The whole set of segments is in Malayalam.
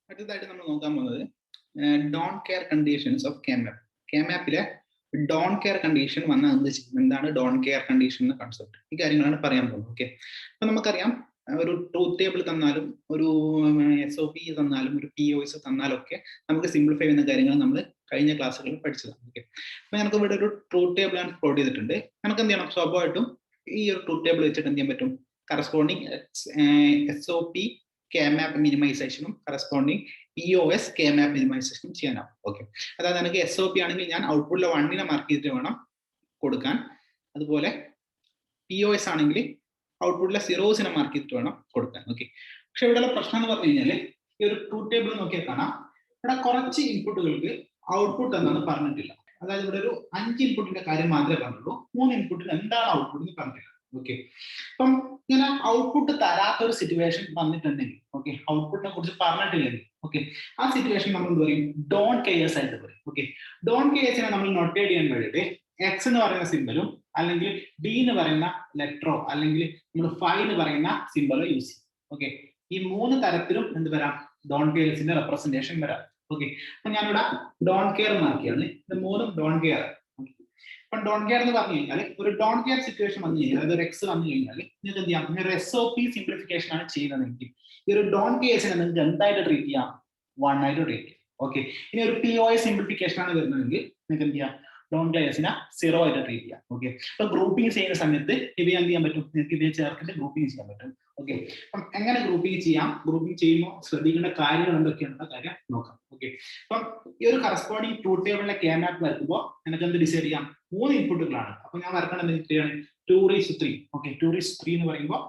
അടുത്തതായിട്ട് നമ്മൾ നോക്കാൻ പോകുന്നത് don't care conditions of K map. കെമാപ്പിലെ ഡോൺ കെയർ കണ്ടീഷൻ വന്നാൽ എന്താണ് ഡോൺ കെയർ കണ്ടീഷൻ എന്ന കൺസെപ്റ്റ്, ഈ കാര്യങ്ങളാണ് പറയാൻ പോകുന്നത്. ഓക്കെ, അപ്പൊ നമുക്കറിയാം ഒരു ട്രൂത്ത് ടേബിൾ തന്നാലും ഒരു SOP തന്നാലും ഒരു POS തന്നാലും ഒക്കെ നമുക്ക് സിംപ്ലിഫൈ ചെയ്യുന്ന കാര്യങ്ങൾ നമ്മൾ കഴിഞ്ഞ ക്ലാസ്സുകളിൽ പഠിച്ചതാണ്. ഓക്കെ, അപ്പൊ നമുക്ക് ഇവിടെ ഒരു ട്രൂത്ത് ടേബിൾ ഞാൻ പ്ലോട്ട് ചെയ്തിട്ടുണ്ട്. നമുക്ക് എന്ത് ചെയ്യണം, സ്വാഭാവികമായിട്ടും ഈ ഒരു ട്രൂത്ത് ടേബിൾ വെച്ചിട്ട് എന്ത് ചെയ്യാൻ പറ്റും, കറസ്പോണ്ടിങ് SOP കെമാപ്പ് മിനിമൈസേഷനും കറസ്പോണ്ടിങ് POS കെമാപ്പ് മിനിമൈസേഷനും ചെയ്യാനാവും. ഓക്കെ, അതായത് എനിക്ക് SOP ആണെങ്കിൽ ഞാൻ ഔട്ട്പുട്ടിലെ 1 മാർക്ക് ചെയ്തിട്ട് വേണം കൊടുക്കാൻ. അതുപോലെ POS ആണെങ്കിൽ ഔട്ട്പുട്ടിലെ 0 മാർക്ക് ചെയ്തിട്ട് വേണം കൊടുക്കാൻ. ഓക്കെ, പക്ഷെ ഇവിടെയുള്ള പ്രശ്നം എന്ന് പറഞ്ഞു കഴിഞ്ഞാൽ ഈ ഒരു ട്രൂത്ത് ടേബിൾ നോക്കിയാൽ കാണാം, ഇവിടെ കുറച്ച് ഇൻപുട്ടുകൾക്ക് ഔട്ട്പുട്ട് എന്നാണ് പറഞ്ഞിട്ടില്ല. അതായത് ഇവിടെ ഒരു 5 ഇൻപുട്ടിന്റെ കാര്യം മാത്രമേ പറഞ്ഞുള്ളൂ, 3 ഇൻപുട്ടിന് എന്താണ് ഔട്ട്പുട്ട് എന്ന് പറഞ്ഞിട്ടില്ല. ഓക്കെ, അപ്പം ഇങ്ങനെ ഔട്ട്പുട്ട് തരാത്ത ഒരു സിറ്റുവേഷൻ വന്നിട്ടുണ്ടെങ്കിൽ, ഓക്കെ, ഔട്ട്പുട്ടിനെ കുറിച്ച് പറഞ്ഞിട്ടില്ലെങ്കിൽ, ഓക്കെ, ആ സിറ്റുവേഷൻ നമ്മൾ എന്ത് പറയും, ഡോൺ കെയർസ് ആയിട്ട് പറയും. ഓക്കെ, ഡോൺ കെയർസിനെ നമ്മൾ നോട്ടേറ്റ് ചെയ്യാൻ വേണ്ടിയിട്ട് X എന്ന് പറയുന്ന സിമ്പലും അല്ലെങ്കിൽ D എന്ന് പറയുന്ന ലെറ്ററോ അല്ലെങ്കിൽ നമ്മൾ ഫൈ എന്ന് പറയുന്ന സിമ്പലോ യൂസ് ചെയ്യും. ഓക്കെ, ഈ 3 തരത്തിലും എന്ത് വരാം, ഡോൺ കെയർസിന്റെ റെപ്രസെന്റേഷൻ വരാം. ഓക്കെ, അപ്പൊ ഞാനിവിടെ ഡോൺ കെയർ മാർക്കിയാണ്, ഇത് 3 ഡോൺ കെയർ. അപ്പൊ ഡോൺ കെയർ എന്ന് പറഞ്ഞു കഴിഞ്ഞാൽ ഒരു ഡോൺ കെയർ സിറ്റുവേഷൻ വന്നു കഴിഞ്ഞാൽ, അതായത് ഒരു X വന്നു കഴിഞ്ഞാൽ നിങ്ങൾക്ക് എന്ത് ചെയ്യാം, ഒരു SOP സിംപ്ലിഫിക്കേഷൻ ആണ് ചെയ്യുന്നതെങ്കിൽ ഈ ഒരു ഡോൺ കെയർസിനെ നിങ്ങൾക്ക് എന്തായിട്ട് ട്രീറ്റ് ചെയ്യാം, 1 ആയിട്ട് ട്രീറ്റ് ചെയ്യാം. ഓക്കെ, ഇനി ഒരു POS സിംപ്ലിഫിക്കേഷൻ ആണ് വരുന്നതെങ്കിൽ നിങ്ങൾക്ക് എന്ത് ചെയ്യാം, ഡോൺ കെയർസിനെ 0 ആയിട്ട് ട്രീറ്റ് ചെയ്യാം. ഓക്കെ, അപ്പൊ ഗ്രൂപ്പിംഗ് ചെയ്യുന്ന സമയത്ത് ഇവയെ എന്ത് ചെയ്യാൻ പറ്റും, നിങ്ങൾക്ക് ഇവയെ ചേർത്തിട്ട് ഗ്രൂപ്പിംഗ് ചെയ്യാൻ പറ്റും. ഓക്കെ, അപ്പം എങ്ങനെ ഗ്രൂപ്പിംഗ് ചെയ്യാം, ഗ്രൂപ്പിംഗ് ചെയ്യുമ്പോൾ ശ്രദ്ധിക്കേണ്ട കാര്യങ്ങൾ എന്തൊക്കെയാണെന്ന കാര്യം നോക്കാം. ഓക്കെ, അപ്പം ഈ ഒരു കറസ്പോണ്ടിങ് ട്രൂത്ത് ടേബിളിലെ കെമാപ്പ് വരക്കുമ്പോൾ എനിക്ക് എന്ത് ഡിസൈഡ് ചെയ്യാം, 3 ഇൻപുട്ടുകളാണ്. അപ്പൊ ഞാൻ വരക്കേണ്ടത് എന്തൊക്കെയാണ്, 2:3. ഓക്കെ, 2:3 എന്ന് പറയുമ്പോൾ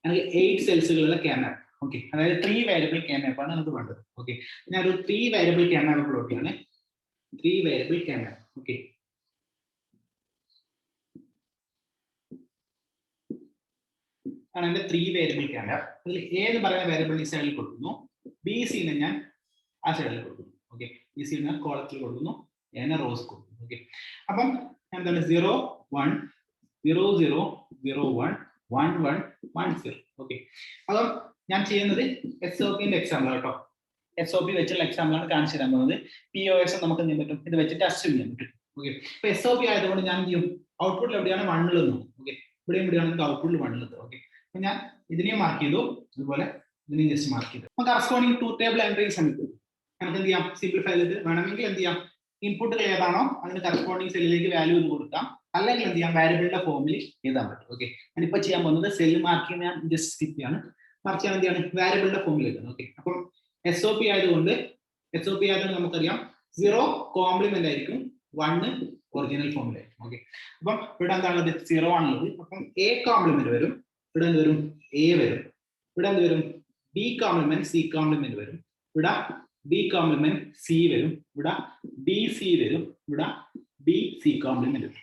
എനിക്ക് 8 സെൽസുകളുടെ കെമാപ്പ്. ഓക്കെ, അതായത് 3 വേരിയബിൾ കെമാപ്പ് ആണ് നമുക്ക് വേണ്ടത്. ഓക്കെ, ഞാൻ ഒരു 3 വേരിയബിൾ കെമാപ്പ് പ്ലോട്ട് ചെയ്യാണ്, 3 വേരിയബിൾ കെമാപ്പ്. ഓക്കെ, ആണ് എന്റെ 3 വേരിയബിൾ കെമാപ്പ്. അതിൽ A എന്ന് പറയുന്ന വേരിയബിൾ ഈ സൈഡിൽ കൊടുക്കുന്നു, BC നെ ഞാൻ ആ സൈഡിൽ കൊടുക്കുന്നു. ഓക്കെ, BC നെ കോളത്തിൽ കൊടുക്കുന്നു, A നെ റോസ് കൊടുക്കുന്നു. ഓക്കെ, അപ്പം എന്താണ് 0 1 0 0 0 1 1 1 1 0. ഓക്കെ, അപ്പം ഞാൻ ചെയ്യുന്നത് SOPന്റെ എക്സാമ്പിൾ കേട്ടോ, SOP വെച്ചുള്ള എക്സാമ്പിൾ ആണ് കാണിച്ചു തരാൻ പോകുന്നത്. POS നമുക്ക് എന്ത് ചെയ്യാൻ പറ്റും, ഇത് വെച്ചിട്ട് അസ്യൂം ചെയ്യാൻ പറ്റും. ഓക്കെ, ഇപ്പൊ SOP ആയതുകൊണ്ട് ഞാൻ എന്ത് ചെയ്യും, ഔട്ട്പുട്ടിൽ എവിടെയാണ് 1 ഉള്ളത്. ഓക്കെ, ഇവിടെയാണ് നമുക്ക് ഔട്ട്പുട്ടിൽ 1 ഉള്ളത്. ഓക്കെ, അപ്പൊ ഞാൻ ഇതിനെയും മാർക്ക് ചെയ്തു, അതുപോലെ ഇതിനെയും ജസ്റ്റ് മാർക്ക് ചെയ്തു. അപ്പൊ കറസ്പോണ്ടിങ് ട്രൂത്ത് ടേബിൾ എൻട്രി സമയത്ത് നമുക്ക് എന്ത് ചെയ്യാം, സിംപ്ലിഫൈ ചെയ്തിട്ട് വേണമെങ്കിൽ എന്ത് ചെയ്യാം, ഇൻപുട്ടുകൾ ഏതാണോ അതിന് കറസ്പോണ്ടിങ് സെല്ലിലേക്ക് വാല്യൂ എന്ന് കൊടുക്കാം, അല്ലെങ്കിൽ എന്ത് ചെയ്യാം, വാരിയബിളിന്റെ ഫോമിൽ എഴുതാൻ പറ്റും. ഓക്കെ, ഞാനിപ്പോ ചെയ്യാൻ പോകുന്നത് സെല്ല് മാർക്ക് ഞാൻ ജസ്റ്റ് സ്കിപ്പ് ചെയ്യാണ്, മറിച്ച് ഞാൻ എന്ത് ചെയ്യാണ്, വാരിയബിളിന്റെ ഫോമിൽ എഴുതാം. ഓക്കെ, അപ്പം SOP ആയതുകൊണ്ട് നമുക്കറിയാം 0 കോംപ്ലിമെന്റ് ആയിരിക്കും, 1 ഒറിജിനൽ ഫോമിലായിരിക്കും. ഓക്കെ, അപ്പം ഇവിടെ എന്താണുള്ളത്, 0 ആണുള്ളത്. അപ്പം A കോംപ്ലിമെന്റ് വരും, ഇവിടെ എന്ത് വരും, A വരും, ഇവിടെ എന്ത് വരും, B കോംപ്ലിമെന്റ് C കോംപ്ലിമെന്റ് വരും, ഇവിടെ B കോംപ്ലിമെന്റ് C വരും, ഇവിടെ BC വരും, ഇവിടെ BC കോംപ്ലിമെന്റ് വരും.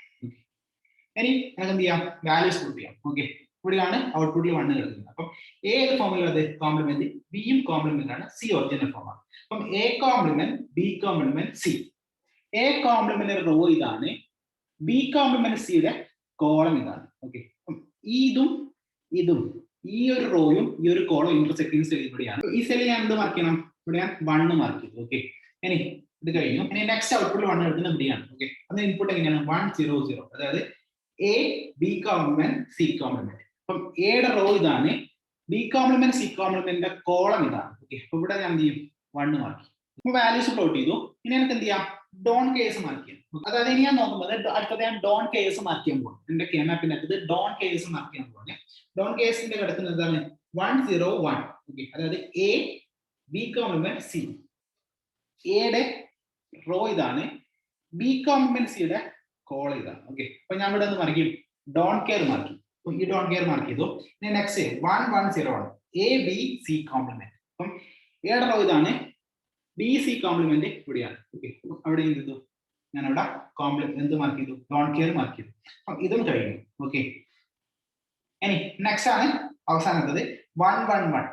ഇനി നമുക്ക് എന്ത് ചെയ്യാം, വാല്യൂസ് പുട്ട് ചെയ്യാം. ഓക്കെ, ഇവിടെയാണ് ഔട്ട്പുട്ടിൽ 1 കിടക്കുന്നത്. അപ്പം A ഏത് ഫോമിലുള്ളത്, കോംപ്ലിമെന്റ്, ബിയും കോംപ്ലിമെന്റ് ആണ്, C ഒറിജിനൽ ഫോമാണ്. അപ്പം A complement B complement C, A complement row ഇതാണ്, B കോംപ്ലിമെന്റ് സിയുടെ കോളം ഇതാണ്. ഓക്കെ, ഇതും ഈ ഒരു റോയും ഈ ഒരു കോളം ഇന്റർസെക്ടിങ് സെൽ ഇവിടെയാണ്. ഈ സെല്ലിൽ ഞാൻ എന്ത് മാർക്ക് ചെയ്യണം, ഇവിടെ ഞാൻ 1 മാർക്ക് ചെയ്തു. ഓക്കെ, ഇനി ഇത് കഴിഞ്ഞു, ഇനി നെക്സ്റ്റ് ഔട്ട്പുട്ടിൽ 1 എടുക്കുന്ന ഇവിടെയാണ്. ഓക്കെ, അതിന് ഇൻപുട്ട് എങ്ങനെയാണ്, 1 0 0, അതായത് A B complement C complement. അപ്പം എയുടെ റോ ഇതാണ്, B കോംപ്ലിമെന്റ് C കോംപ്ലിമെന്റിന്റെ കോളം ഇതാണ്. ഓക്കെ, അപ്പൊ ഇവിടെ ഞാൻ എന്ത് ചെയ്യും, 1 മാർക്ക് ചെയ്യും. അപ്പൊ വാല്യൂസ് പ്ലോട്ട് ചെയ്തു. ഇനി എനിക്ക് എന്ത് ചെയ്യാം, ഡോൺ കേസ് മാർക്ക് ചെയ്യാം. അതായത് ഇനി ഞാൻ നോക്കുമ്പോൾ അടുത്തത് ഞാൻ ഡോൺ കേസ് മാർക്ക് ചെയ്യാൻ പോകും. എന്റെ കെമാപ്പിന്റെ അടുത്ത് ഡോൺ കേസ് മാർക്ക് ചെയ്യാൻ പോകുന്നത്. ഡോൺ കേസിന്റെ കിടക്കുന്നത് എന്താണ്, 1 0 1. ഓക്കെ, അതായത് A B കോംപ്ലിമെന്റ് C, എയുടെ റോ ഇതാണ്, B കോംപ്ലിമെന്റ് സിയുടെ കോളം ഇതാണ്. ഓക്കെ, അപ്പൊ ഞാൻ ഇവിടെ മാർക്ക് ചെയ്യും, ഡോൺ കെയർ മാർക്ക് ചെയ്യും. അപ്പൊ ഈ ഡോൺ കെയർ മാർക്ക് ചെയ്തു. ഇനി next 1 1 0 1 A B C complement. അപ്പം എയുടെ റോ ഇതാണ്, BC കോംപ്ലിമെന്റ് ഇവിടെയാണ്. ഓക്കെ, അവിടെ എന്ത് ചെയ്തു, ഞാൻ അവിടെ കോംപ്ലിമെന്റ് എന്ത് മാർക്ക് ചെയ്തു, ഡോൺ കെയർ മാർക്ക് ചെയ്തു. അപ്പം ഇതും കഴിഞ്ഞു. ഓക്കെ, ഇനി നെക്സ്റ്റ് ആണ് അവസാനത്തത് 1 1 1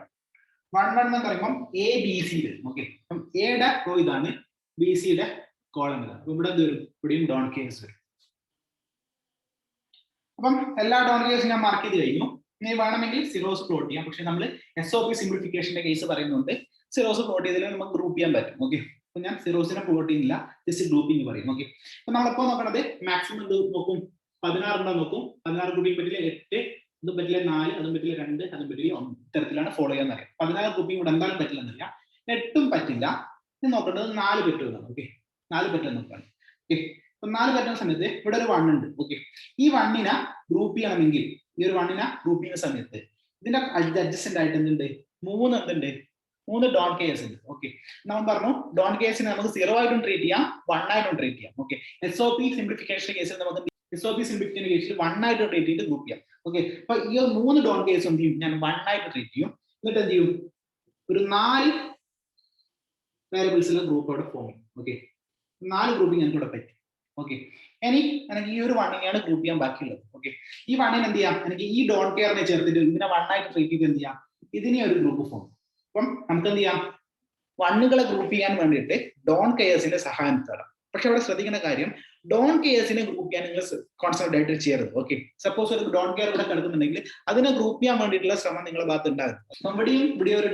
1 1 എന്ന് പറയുമ്പോൾ A B C വരും. ഓക്കെ, അപ്പം എയുടെ റോ ഇതാണ്, BCയുടെ കോളം ഇതാണ്. ഇവിടെ എന്ത് വരും, ഇവിടെയും ഡോൺ കെയർസ് വരും. അപ്പം എല്ലാ ഡോൺ കെയർസും ഞാൻ മാർക്ക് ചെയ്ത് കഴിഞ്ഞു. ഇനി വേണമെങ്കിൽ 0s പ്ലോട്ട് ചെയ്യാം, പക്ഷെ നമ്മൾ SOP സിംപ്ലിഫിക്കേഷന്റെ കേസ് പറയുന്നുണ്ട് സീറോസ് പ്ലോട്ട് ചെയ്തതിൽ നമുക്ക് ഗ്രൂപ്പ് ചെയ്യാൻ പറ്റും. ഓക്കെ, അപ്പൊ ഞാൻ സീറോസിനെ പ്ലോട്ട് ചെയ്യുന്നില്ല, ജസ്റ്റ് ഗ്രൂപ്പിംഗ് പറയും. ഓക്കെ, അപ്പൊ നമ്മളിപ്പോ നോക്കണത് മാക്സിമം എന്ത് നോക്കും, 16 ഉണ്ടോ നോക്കും. 16 ഗ്രൂപ്പിംഗ് പറ്റില്ല, 8 അതും പറ്റില്ല, 4 അതും പറ്റില്ല, 2 അതും പറ്റില്ല, 1 ഇത്തരത്തിലാണ് ഫോളോ ചെയ്യാൻ അറിയാം. 16 ഗ്രൂപ്പിംഗ് ഇവിടെ എന്തായാലും പറ്റില്ല എന്നറിയാം. 8ഉം പറ്റില്ല. ഇത് നോക്കേണ്ടത് 4 പറ്റുമെന്നാണ്. ഓക്കെ, 4 പറ്റുമെന്ന് നോക്കാം. ഓക്കെ, അപ്പൊ 4 പറ്റുന്ന സമയത്ത് ഇവിടെ ഒരു 1 ഉണ്ട്. ഓക്കെ, ഈ 1നെ ഗ്രൂപ്പ് ചെയ്യണമെങ്കിൽ, ഈ ഒരു 1നെ ഗ്രൂപ്പ് ചെയ്യുന്ന സമയത്ത് ഇതിന്റെ അഡ്ജസ്റ്റന്റ് ആയിട്ട് എന്തുണ്ട്, 3 ഡോൺ കേസ് ഉണ്ട്. ഓക്കെ, നമ്മൾ പറഞ്ഞു ഡോൺ കേസിനെ നമുക്ക് 0 ആയിട്ടും ട്രീറ്റ് ചെയ്യാം, 1 ആയിട്ടും ട്രീറ്റ് ചെയ്യാം. ഓക്കെ, SOP സിംപ്ലിഫിക്കേഷൻ കേസിൽ നമുക്ക് SOP സിംപ്ലിഫിക്കേഷൻ കേസിൽ 1 ആയിട്ട് ട്രീറ്റ് ചെയ്ത് ഗ്രൂപ്പ് ചെയ്യാം. ഓക്കെ, അപ്പൊ ഈ 3 ഡോൺ കേസ് എന്ത് ചെയ്യും, ഞാൻ 1 ആയിട്ട് ട്രീറ്റ് ചെയ്യും. എന്നിട്ട് എന്ത് ചെയ്യും, ഒരു 4 വേരിയബിൾസിലെ ഗ്രൂപ്പ് അവിടെ ഫോം ചെയ്യും. ഓക്കെ, 4 ഗ്രൂപ്പിംഗ് ഞങ്ങൾക്ക് ഇവിടെ പറ്റും. ഓക്കെ, ഇനി എനിക്ക് ഈ ഒരു 1നെയാണ് ഗ്രൂപ്പ് ചെയ്യാൻ ബാക്കിയുള്ളത്. ഓക്കെ, ഈ 1നെ എന്ത് ചെയ്യാം, എനിക്ക് ഈ ഡോൺ കെയറിനെ ചേർത്തിട്ട് ഇതിനെ 1 ആയിട്ട് ട്രീറ്റ് ചെയ്ത് എന്ത് ചെയ്യാം, ഇതിനെ ഒരു ഗ്രൂപ്പ് ഫോം. അപ്പം നമുക്ക് എന്ത് ചെയ്യാം, 1കളെ ഗ്രൂപ്പ് ചെയ്യാൻ വേണ്ടിയിട്ട് ഡോൺ കെയർസിന്റെ സഹായം തേടാം. പക്ഷെ അവിടെ ശ്രദ്ധിക്കേണ്ട കാര്യം, ഡോൺ കെയർസിനെ ഗ്രൂപ്പ് ചെയ്യാൻ നിങ്ങൾ കോൺസെൻട്രേറ്റ് ആയിട്ട് ചെയ്യരുത്. ഓക്കെ, സപ്പോസ് ഒരു ഡോൺ കെയർ ഇവിടെ കിടക്കുന്നുണ്ടെങ്കിൽ അതിനെ ഗ്രൂപ്പ് ചെയ്യാൻ വേണ്ടിയിട്ടുള്ള ശ്രമം നിങ്ങളുടെ ഭാഗത്ത് ഉണ്ടാകും. ഇവിടെ ഒരു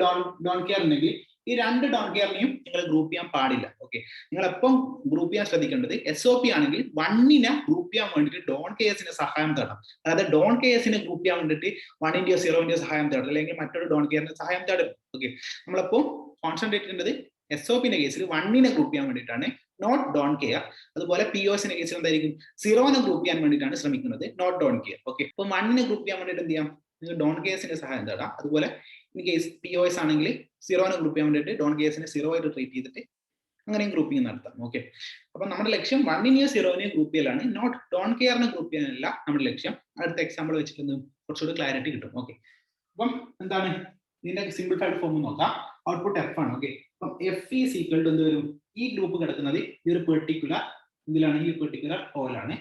ഡോൺ കെയർ ഉണ്ടെങ്കിൽ ഈ 2 ഡോൺ കെയറിനെയും നിങ്ങൾ ഗ്രൂപ്പ് ചെയ്യാൻ പാടില്ല. ഓക്കെ, നിങ്ങൾ എപ്പം ഗ്രൂപ്പ് ചെയ്യാൻ ശ്രദ്ധിക്കേണ്ടത്, SOP ആണെങ്കിൽ 1നെ ഗ്രൂപ്പ് ചെയ്യാൻ വേണ്ടിയിട്ട് ഡോൺ കെയർസിന്റെ സഹായം തേടാം. അതായത് ഡോൺ കെയർസിനെ ഗ്രൂപ്പ് ചെയ്യാൻ വേണ്ടിയിട്ട് 1ന്റെയോ 0ന്റെയോ സഹായം തേടണം, അല്ലെങ്കിൽ മറ്റൊരു ഡോൺ കെയറിന്റെ സഹായം തേടണം. ഓക്കെ, നമ്മളപ്പോ കോൺസെൻട്രേറ്റ് ചെയ്യേണ്ടത് SOPന്റെ കേസിൽ 1നെ ഗ്രൂപ്പ് ചെയ്യാൻ വേണ്ടിയിട്ടാണ്, നോട്ട് ഡോൺ കെയർ. അതുപോലെ POSന്റെ കേസിൽ എന്തായിരിക്കും, 0നെ ഗ്രൂപ്പ് ചെയ്യാൻ വേണ്ടിയിട്ടാണ് ശ്രമിക്കുന്നത്, നോട്ട് ഡോൺ കെയർ. ഓക്കെ, അപ്പൊ 1നെ ഗ്രൂപ്പ് ചെയ്യാൻ വേണ്ടിയിട്ട് എന്ത് ചെയ്യാം, നിങ്ങൾ ഡോൺ കെയർസിന്റെ സഹായം തേടാം. അതുപോലെ ഇൻ കേസ് POS ആണെങ്കിൽ 0നെ ഗ്രൂപ്പ് ചെയ്യാൻ വേണ്ടിയിട്ട് ഡോൺ കെയർസിനെ 0 ആയിട്ട് ട്രീറ്റ് ചെയ്തിട്ട് അങ്ങനെയും ഗ്രൂപ്പിംഗ് നടത്താം. ഓക്കെ, അപ്പൊ നമ്മുടെ ലക്ഷ്യം 1നെയോ 0നെയോ ഗ്രൂപ്പ് ചെയ്യലാണ്, നോട്ട് ഡോൺ കെയറിനെ ഗ്രൂപ്പ് ചെയ്യാനല്ല നമ്മുടെ ലക്ഷ്യം. അടുത്ത എക്സാമ്പിൾ വെച്ചിട്ട് കുറച്ചുകൂടി ക്ലാരിറ്റി കിട്ടും. ഓക്കെ, അപ്പം എന്താണ് ഇതിന്റെ സിംപ്ലിഫൈഡ് ഫോം നോക്കാം. ഔട്ട്പുട്ട് F ആണ്. ഓക്കെ, അപ്പം F ഈസ് ഈക്വൽ ടു എന്ത് വരും, ഈ ഗ്രൂപ്പ് കിടക്കുന്നത് ഈ ഒരു പെർട്ടിക്കുലർ ഇതിലാണ്, ഈ പെർട്ടിക്കുലർ ഹോളാണ്.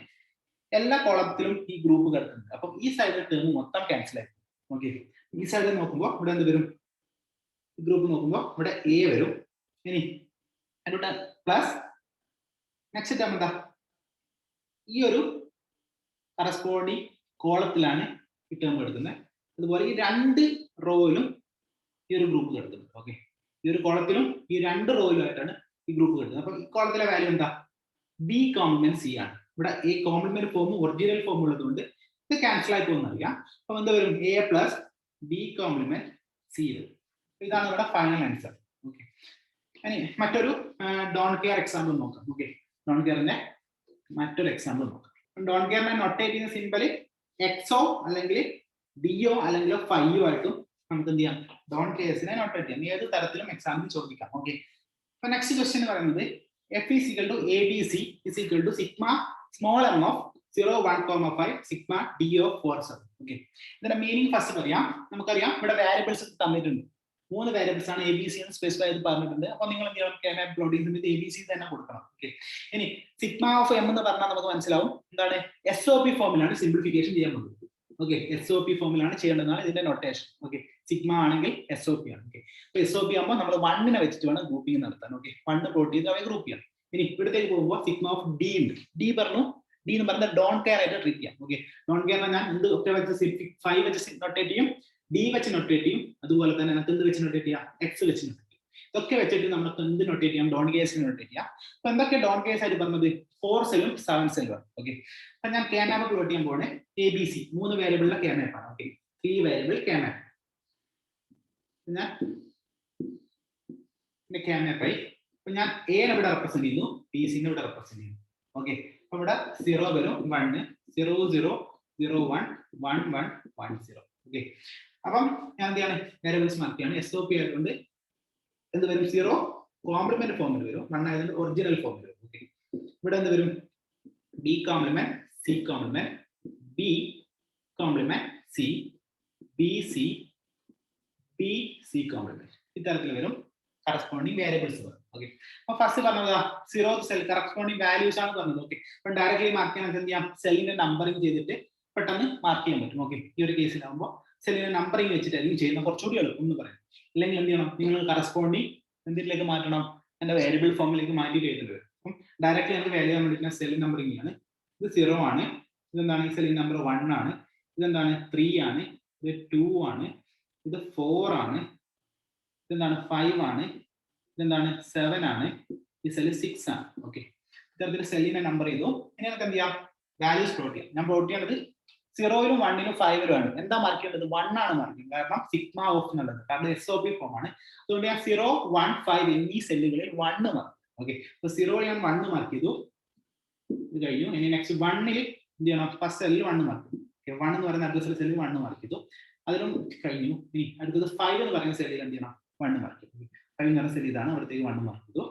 എല്ലാ കോളത്തിലും ഈ ഗ്രൂപ്പ് കിടക്കുന്നുണ്ട്. അപ്പം ഈ സൈഡിലെ ടേം മൊത്തം ക്യാൻസൽ ആയി. ഓക്കെ, ഈ സൈഡിൽ നോക്കുമ്പോൾ ഇവിടെ എന്ത് വരും, ഗ്രൂപ്പ് നോക്കുമ്പോൾ ഇവിടെ A വരും. ഇനി അതിലൂടെ പ്ലസ് നെക്സ്റ്റ് ടേം എന്താ, ഈ ഒരു കറസ്പോണ്ടിങ് കോളത്തിലാണ് ഈ ടേം എടുക്കുന്നത്. അതുപോലെ ഈ 2 റോയിലും ഈ ഒരു ഗ്രൂപ്പ് കിടക്കുന്നത്. ഓക്കെ, ഈ ഒരു കോളത്തിലും ഈ 2 റോയിലുമായിട്ടാണ് ഈ ഗ്രൂപ്പ് കിടക്കുന്നത്. അപ്പൊ ഈ കോളത്തിലെ വാല്യൂ എന്താ, B കോംപ്ലിമെന്റ് C ആണ്. ഇവിടെ A complement form original form ഉള്ളതുകൊണ്ട് ഇത് ക്യാൻസൽ ആയി പോകുന്ന അറിയാം. അപ്പൊ എന്താ വരും, A plus B complement C വരും. ഇതാണ് ഇവിടെ ഫൈനൽ ആൻസർ. ഓക്കെ, ഇനി മറ്റൊരു ഡോൺ കെയർ എക്സാമ്പിൾ നോക്കാം. ഓക്കെ, ഡോൺ കെയറിന്റെ മറ്റൊരു എക്സാമ്പിൾ നോക്കാം. ഡോൺ കെയറിനെ നൊട്ടേറ്റ് ചെയ്യുന്ന സിമ്പൽ XO അല്ലെങ്കിൽ DO അല്ലെങ്കിൽ FIO ആയിട്ടും നമുക്ക് എന്ത് ചെയ്യാം, ഡോൺ കെയർസിനെ നൊട്ടേറ്റ് ചെയ്യാം. ഏത് തരത്തിലും എക്സാമിന് ചോദിക്കാം. ഓക്കെ, അപ്പൊ നെക്സ്റ്റ് ക്വസ്റ്റ്യൻ പറയുന്നത് F is equal to ABC is equal to sigma small m of 0, 1, 5 sigma D of 4, 7. Okay, ഇതിന്റെ മീനിങ് ഫസ്റ്റ് പറയാം. നമുക്കറിയാം ഇവിടെ വാരിയബിൾസ് തന്നിട്ടുണ്ട്, 3 വേരിയബിൾസ് ആണ് ABC എന്ന് സ്പെസിഫൈ ചെയ്ത് പറഞ്ഞിട്ടുണ്ട്. അപ്പൊ നിങ്ങൾ എന്ത് ചെയ്യണം, KMAP പ്ലോട്ട് ചെയ്യുന്ന സമയത്ത് ABC തന്നെ കൊടുക്കണം. ഓക്കെ, ഇനി സിഗ്മ ഓഫ് M എന്ന് പറഞ്ഞാൽ നമുക്ക് മനസ്സിലാവും എന്താണ്, SOP ഫോമിലാണ് സിംപ്ലിഫിക്കേഷൻ ചെയ്യാൻ പോകുന്നത്. ഓക്കെ, SOP ഫോമിലാണ് ചെയ്യേണ്ടതാണ് ഇതിന്റെ നൊട്ടേഷൻ. ഓക്കെ, സിഗ്മ ആണെങ്കിൽ SOP ആണ്. ഓക്കെ, അപ്പൊ SOP ആകുമ്പോൾ നമ്മൾ 1നെ വെച്ചിട്ട് വേണം ഗ്രൂപ്പിംഗ് നടത്താൻ. ഓക്കെ, 1 പ്ലോട്ട് ചെയ്ത് അവയെ ഗ്രൂപ്പ് ചെയ്യാം. ഇനി ഇവിടത്തേക്ക് പോകുമ്പോൾ സിഗ്മ ഓഫ് D ഉണ്ട്. D എന്ന് പറഞ്ഞാൽ ഡോൺ കെയർ ആയിട്ട് ട്രീറ്റ് ചെയ്യാം. ഓക്കെ, ഡോൺ കെയർ ഞാൻ എന്ത് ഒക്കെ വെച്ച് 5 വെച്ച് നൊട്ടേറ്റ് ചെയ്യും, D വെച്ച് നൊട്ടേറ്റ് ചെയ്യും, അതുപോലെ തന്നെ നമുക്ക് എന്ത് വെച്ച് നൊട്ടേറ്റ് ചെയ്യാം, X വെച്ച് നൊട്ടേറ്റ് ചെയ്യും. ഇതൊക്കെ വെച്ചിട്ട് നമുക്ക് എന്ത് നൊട്ടേറ്റ് ചെയ്യാം, ഡോൺ കേസിന് നൊട്ടേറ്റ് ചെയ്യാം. അപ്പൊ എന്തൊക്കെ ഡോൺ കേസ് ആയിട്ട് പറഞ്ഞത്, 4 സെല്ലും 7 സെല്ലും ആണ്. ഓക്കെ, അപ്പൊ ഞാൻ KMAP പ്ലോട്ട് ചെയ്യാൻ പോണേ ABC 3 വേരിയബിളിലെ KMAP ആണ്. Okay, 3 variable KMAP. ഞാൻ KMAP ആയി. അപ്പൊ ഞാൻ A ഇവിടെ റെപ്രസെന്റ് ചെയ്യുന്നു, BC ഇവിടെ റെപ്രസെന്റ് ചെയ്യുന്നു. ഓക്കെ, അപ്പൊ ഇവിടെ 0 വരും, 1 0 0 0 1 1 1 1 0. ഓക്കെ, അപ്പം ഞാൻ എന്ത് ചെയ്യാണ്, വേരിയബിൾസ് മാർക്ക് ചെയ്യാണ്. SOP ആയതുകൊണ്ട് എന്ത് വരും, 0 കോംപ്ലിമെന്റ് ഫോമിൽ വരും, 1 ആയതുകൊണ്ട് ഒറിജിനൽ ഫോമിൽ വരും. ഓക്കെ, ഇവിടെ എന്ത് വരും, B complement C complement B complement C BC BC complement ഇത്തരത്തിൽ വരും കറസ്പോണ്ടിങ് വേരിയബിൾസ് വരും. ഓക്കെ, അപ്പൊ ഫസ്റ്റ് പറഞ്ഞത് 0th സെൽ കറസ്പോണ്ടിങ് വാല്യൂസ് ആണ് പറഞ്ഞത്. ഓക്കെ, അപ്പൊ ഡയറക്ട്ലി മാർക്ക് ചെയ്യാൻ എന്ത് ചെയ്യാം, സെല്ലിന്റെ നമ്പറിംഗ് ചെയ്തിട്ട് പെട്ടെന്ന് മാർക്ക് ചെയ്യാൻ പറ്റും. ഓക്കെ, ഈ ഒരു കേസിലാകുമ്പോൾ സെല്ലിന്റെ നമ്പറിംഗ് വെച്ചിട്ടായിരിക്കും ചെയ്യുന്ന കുറച്ചുകൂടി എളുപ്പം എന്ന് പറയും. അല്ലെങ്കിൽ എന്ത് ചെയ്യണം, നിങ്ങൾ കറസ്പോണ്ടിങ് എന്തിലേക്ക് മാറ്റണം, എന്റെ വേരിയബിൾ ഫോമിലേക്ക് മാറ്റി എഴുതേണ്ടി വരും. അപ്പം ഡയറക്ട്ലി നമുക്ക് വാല്യൂ ചെയ്യാൻ വേണ്ടിയിട്ട് സെല്ലിൻ നമ്പറിംഗ് ആണ്. ഇത് 0 ആണ്, ഇതെന്താണ്, ഈ സെല്ലിൻ നമ്പർ 1 ആണ്, ഇതെന്താണ് 3 ആണ്, ഇത് 2 ആണ്, ഇത് 4 ആണ്, ഇതെന്താണ് 5 ആണ്, ഇതെന്താണ് 7 ആണ്, ഈ സെല്ല് 6 ആണ്. ഓക്കെ, ഇത്തരത്തിൽ സെല്ലിനെ നമ്പർ ചെയ്തു. ഇനി നമുക്ക് എന്ത് ചെയ്യാം, വാല്യൂസ് പ്ലോട്ട് ചെയ്യാം. ഞാൻ പ്ലോട്ട് ചെയ്യേണ്ടത് 0-നും 1-നും 5-നും ആണ്. എന്താ മാർക്ക് ചെയ്യേണ്ടത്? 1 ആണ് മാർക്ക് ചെയ്യുന്നത്, കാരണം സിഗ്മ ഓഫ് എന്നുള്ളത്, കാരണം SOP ഫോം ആണ്. അതുകൊണ്ട് ഞാൻ 0, 1, 5 എന്നീ സെല്ലുകളിൽ 1 മാർക്ക്. ഓക്കെ, അപ്പൊ 0 ഞാൻ 1 മാർക്ക് ചെയ്തു, ഇത് കഴിഞ്ഞു. ഇനി നെക്സ്റ്റ് 1-ൽ എന്ത് ചെയ്യണം? ഫസ്റ്റ് സെല്ലിൽ 1 മാർക്ക് ചെയ്തു. 1 എന്ന് പറയുന്ന അഡ്രസ് സെല്ലിൽ 1 മാർക്ക് ചെയ്തു, അതിലും കഴിഞ്ഞു. ഇനി അടുത്തത് 5 എന്ന് പറയുന്ന സെല്ലിൽ എന്ത് ചെയ്യണം? 1 മാർക്ക് ചെയ്തു. 5 എന്ന് പറയുന്ന സെല്ല് ഇതാണ്, അവിടത്തേക്ക് 1 മാർക്ക് ചെയ്തു,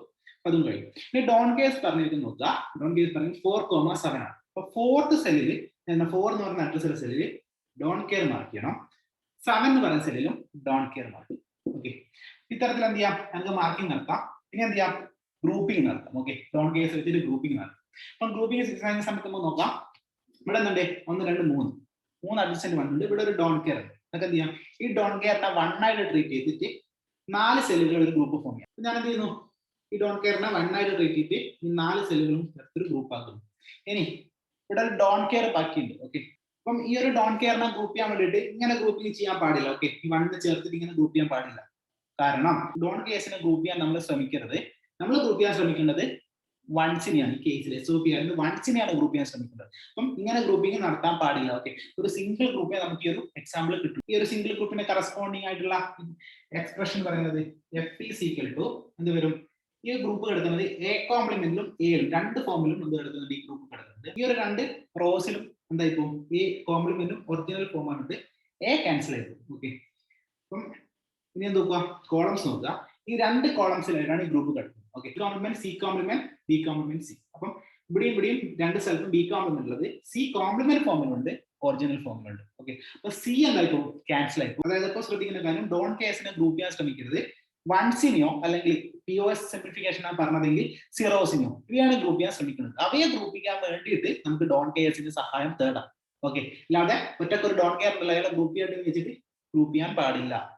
അതും കഴിഞ്ഞു. ഇനി ഡോൺ കേസ് പറഞ്ഞിരിക്കുന്നത് നോക്കുക. ഡോൺ കേസ് പറഞ്ഞത് 4,7 ആണ്. അപ്പൊ 4th സെല്ലിൽ 4 എന്ന് പറയുന്ന അഡ്രസ് സെല്ലിൽ ഡോൺ കെയർ മാർക്ക് ചെയ്യണം, 7 എന്ന് പറയുന്ന സെല്ലിലും ഡോൺ കെയർ മാർക്ക് ചെയ്യും. ഓക്കെ, ഇത്തരത്തിൽ എന്ത് ചെയ്യാം? നമുക്ക് മാർക്കിംഗ് നടത്താം. ഇനി എന്ത് ചെയ്യാം? ഗ്രൂപ്പിംഗ് നടത്താം. ഓക്കെ, ഡോൺ കേസ് വെച്ചിട്ട് ഗ്രൂപ്പിംഗ് നടത്താം. അപ്പം ഗ്രൂപ്പിംഗ് സമയത്ത് നമുക്ക് നോക്കാം. ഇവിടെ എന്തുണ്ട്? 1, 2, 3 അഡ്ജസ്റ്റന്റ് വന്നിട്ടുണ്ട്. ഇവിടെ ഒരു ഡോൺ കെയർ ഉണ്ട്. നമുക്ക് എന്ത് ചെയ്യാം? ഈ ഡോൺ കെയറിനെ 1 ആയിട്ട് ട്രീറ്റ് ചെയ്തിട്ട് 4 സെല്ലുകൾ ഒരു ഗ്രൂപ്പ് ഫോം ചെയ്യാം. ഞാൻ എന്ത് ചെയ്യുന്നു? ഈ ഡോൺ കെയറിനെ 1 ആയിട്ട് ട്രീറ്റ് ചെയ്തിട്ട് ഈ 4 സെല്ലുകളും ഒരു ഗ്രൂപ്പ് ആക്കുന്നു. ഇനി ഇവിടെ ഒരു ഡോൺ കെയർ ബാക്കിയുണ്ട്. ഓക്കെ, അപ്പം ഈ ഒരു ഡോൺ കെയറിനെ ഗ്രൂപ്പ് ചെയ്യാൻ വേണ്ടിയിട്ട് ഇങ്ങനെ ഗ്രൂപ്പിംഗ് ചെയ്യാൻ പാടില്ല. ഓക്കെ, ഈ 1 ചേർത്തിട്ട് ഇങ്ങനെ ഗ്രൂപ്പ് ചെയ്യാൻ പാടില്ല. കാരണം ഡോൺ കേസിനെ ഗ്രൂപ്പ് ചെയ്യാൻ നമ്മൾ ശ്രമിക്കരുത്. നമ്മൾ ഗ്രൂപ്പ് ചെയ്യാൻ ശ്രമിക്കേണ്ടത് വൺസിനെയാണ്. ഈ കേസിൽ SOP ആയിരുന്നു, വൺസിനെയാണ് ഗ്രൂപ്പ് ചെയ്യാൻ ശ്രമിക്കുന്നത്. അപ്പം ഇങ്ങനെ ഗ്രൂപ്പിംഗ് നടത്താൻ പാടില്ല. ഓക്കെ, ഒരു സിംഗിൾ ഗ്രൂപ്പേ നമുക്ക് ഈ ഒരു എക്സാമ്പിൾ കിട്ടും. ഈ ഒരു സിംഗിൾ ഗ്രൂപ്പിന്റെ കറസ്പോണ്ടിങ് ആയിട്ടുള്ള എക്സ്പ്രഷൻ പറയുന്നത് F is equal to എന്ത് വരും? ഈ ഗ്രൂപ്പ് കിടക്കുന്നത് A കോംപ്ലിമെന്റിലും A-ലും 2 ഫോമിലും എന്ത് കിടക്കുന്നുണ്ട്? ഈ ഗ്രൂപ്പ് കിടക്കുന്നുണ്ട്. ഈ ഒരു 2 റോസിലും എന്തായിപ്പോ? A കോംപ്ലിമെന്റും ഒറിജിനൽ ഫോമാണ്. A ക്യാൻസൽ ആയിപ്പോ. ഓക്കെ, അപ്പം ഇനി എന്ത് നോക്കുക? കോളംസ് നോക്കുക. ഈ 2 കോളംസിലായിട്ടാണ് ഈ ഗ്രൂപ്പ് കിടക്കുന്നത്. Okay, complement, C complement, B complement, C. അപ്പം ഇവിടെയും 2 സ്ഥലത്തും B കോംപ്ലിമെന്റ് ഉള്ളത് C കോംപ്ലിമെന്റ് ഫോമിലുണ്ട്, ഒറിജിനൽ ഫോമിലുണ്ട്. ഓക്കെ, അപ്പൊ C എന്തായിപ്പോ? ക്യാൻസൽ ആയിപ്പോ. അതായത് ഇപ്പോൾ ശ്രദ്ധിക്കുന്ന കാര്യം, ഡോൺ കേസിനെ ഗ്രൂപ്പ് ചെയ്യാൻ ശ്രമിക്കരുത്. വൺസിനെയോ അല്ലെങ്കിൽ POS സിംപ്ലിഫിക്കേഷൻ ആണ് പറഞ്ഞതെങ്കിൽ സീറോസിനെയോ ഇവയാണ് ഗ്രൂപ്പ് ചെയ്യാൻ ശ്രമിക്കുന്നത്. അവയെ ഗ്രൂപ്പ് ചെയ്യാൻ വേണ്ടിയിട്ട് നമുക്ക് ഡോൺ കേസിന്റെ സഹായം തേടാം. ഓക്കെ, അല്ലാതെ ഒറ്റക്കൊരു ഡോൺ കെയർ ഉണ്ടല്ലോ, അയാളെ ഗ്രൂപ്പ് ചെയ്യാൻ വെച്ചിട്ട് ഗ്രൂപ്പ് ചെയ്യാൻ പാടില്ല.